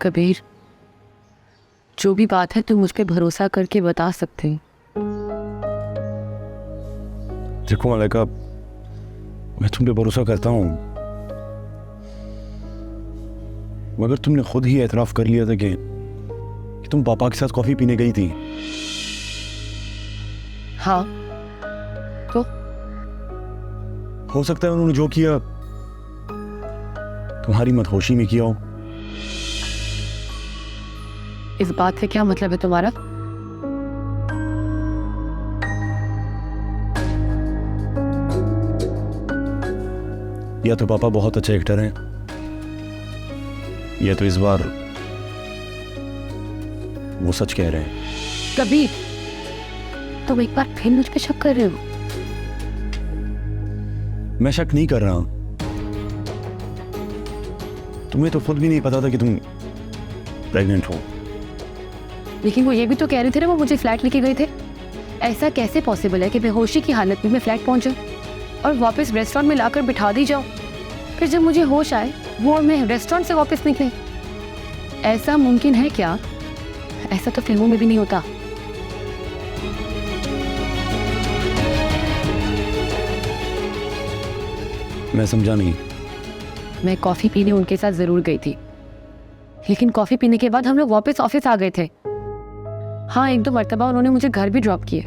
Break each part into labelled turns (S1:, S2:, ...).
S1: कबीर, जो भी बात है तुम मुझ पे भरोसा करके बता सकते हो।
S2: देखो मलाइका, मैं तुम पे भरोसा करता हूँ, मगर तुमने खुद ही एतराफ़ कर लिया था कि तुम पापा के साथ कॉफ़ी पीने गई थी।
S1: हाँ, तो
S2: हो सकता है उन्होंने जो किया तुम्हारी मदहोशी में किया हो।
S1: इस बात से क्या मतलब है तुम्हारा?
S2: या तो पापा बहुत अच्छे एक्टर हैं, या तो इस बार वो सच कह रहे हैं।
S1: कबीर, तुम एक बार फिर मुझ पे शक कर रहे हो।
S2: मैं शक नहीं कर रहा, तुम्हें तो खुद भी नहीं पता था कि तुम प्रेग्नेंट हो।
S1: लेकिन वो ये भी तो कह रहे थे ना, वो मुझे फ्लैट लेके गए थे। ऐसा कैसे पॉसिबल है कि बेहोशी की हालत में मैं फ्लैट पहुंच जाऊं और वापस रेस्टोरेंट में लाकर बिठा दी जाऊं, फिर जब मुझे होश आए वो और मैं रेस्टोरेंट से वापस निकले? ऐसा मुमकिन है क्या? ऐसा तो फिल्मों में भी नहीं होता।
S2: मैं समझा नहीं।
S1: मैं कॉफी पीने उनके साथ जरूर गई थी, लेकिन कॉफी पीने के बाद हम लोग वापस ऑफिस आ गए थे। हाँ, एक दो मर्तबा उन्होंने मुझे घर भी ड्रॉप किए,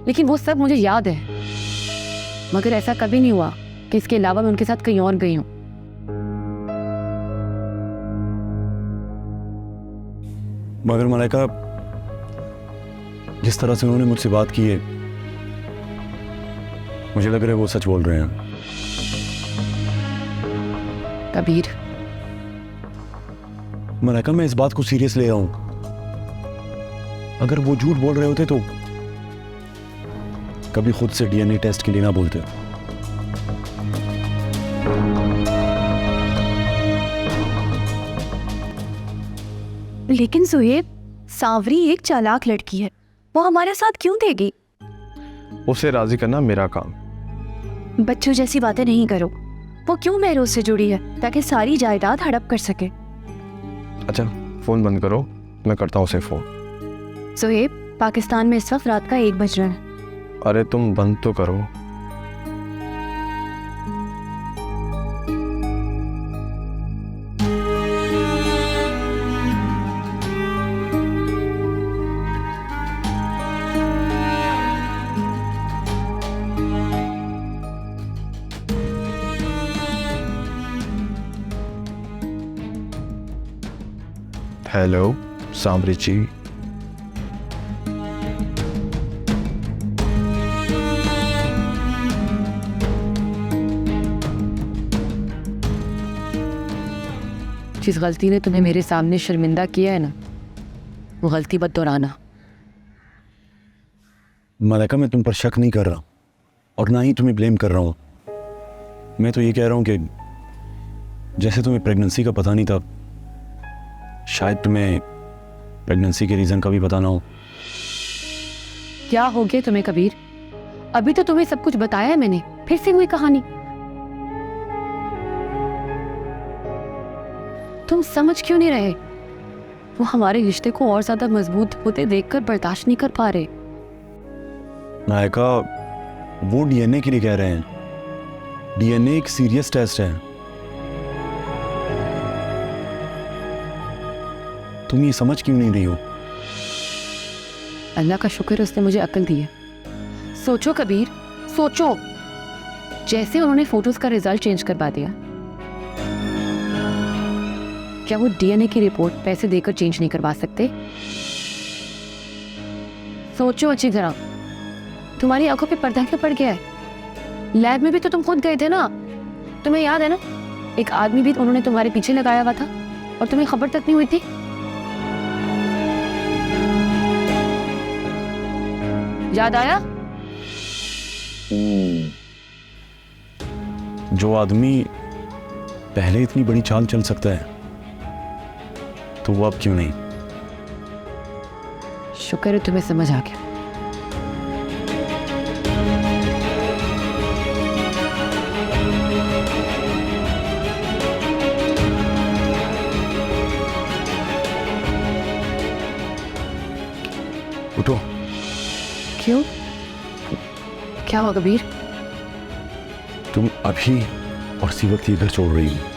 S1: लेकिन वो सब मुझे याद है। मगर ऐसा कभी नहीं हुआ कि इसके अलावा मैं उनके साथ कहीं और गई हूँ।
S2: मगर मलाइका, जिस तरह से उन्होंने मुझसे बात की है, मुझे लग रहा है वो सच बोल रहे हैं।
S1: कबीर,
S2: मलाइका, मैं इस बात को सीरियस ले रहा हूं। अगर वो झूठ बोल रहे होते तो कभी खुद से डीएनए टेस्ट के लिए ना बोलते।
S3: लेकिन ज़ुएब, सांवरी एक चालाक लड़की है, वो हमारे साथ क्यों देगी?
S4: उसे राजी करना मेरा काम।
S3: बच्चों जैसी बातें नहीं करो। वो क्यों महरोज से जुड़ी है? ताकि सारी जायदाद हड़प कर सके।
S4: अच्छा, फोन बंद करो, मैं करता हूँ उसे फोन।
S3: ज़ुएब, पाकिस्तान में इस वक्त रात का 1 बज रहा है।
S4: अरे तुम बंद तो करो। हेलो सांवरी जी।
S1: जिस गलती ने तुम्हें मेरे सामने शर्मिंदा किया है ना, वो गलती मत दोहराना।
S2: मलाइका, मैं तुम पर शक नहीं कर रहा और ना ही तुम्हें ब्लेम कर रहा हूं। मैं तो ये कह रहा हूं कि जैसे तुम्हें प्रेगनेंसी का पता नहीं था, शायद तुम्हें प्रेगनेंसी के रीजन का भी पता ना हो।
S1: क्या हो गया तुम्हें कबीर? अभी तो तुम्हें सब कुछ बताया है मैंने, फिर से वही कहानी। तुम समझ क्यों नहीं रहे? वो हमारे रिश्ते को और ज्यादा मजबूत होते देखकर बर्दाश्त नहीं कर पा रहे।
S2: नायका, वो डीएनए के लिए कह रहे हैं। डीएनए एक सीरियस टेस्ट है। तुम ये समझ क्यों नहीं रही हो?
S1: अल्लाह का शुक्र है उसने मुझे अक्ल दी है। सोचो कबीर, सोचो, जैसे उन्होंने फोटोज का रिजल्ट चेंज करवा दिया, क्या वो डीएनए की रिपोर्ट पैसे देकर चेंज नहीं करवा सकते? सोचो अच्छी तरह। तुम्हारी आंखों पे पर्दा क्यों पड़ गया है? लैब में भी तो तुम खुद गए थे ना, तुम्हें याद है ना? एक आदमी भी उन्होंने तुम्हारे पीछे लगाया हुआ था और तुम्हें खबर तक नहीं हुई थी। याद आया?
S2: जो आदमी पहले इतनी बड़ी चाल चल सकता है, तो वो अब क्यों नहीं?
S1: शुक्र है तुम्हें समझ आ गया।
S2: उठो।
S1: क्यों? क्या हुआ कबीर?
S2: तुम अभी और इसी वक्त ये घर छोड़ रही हो।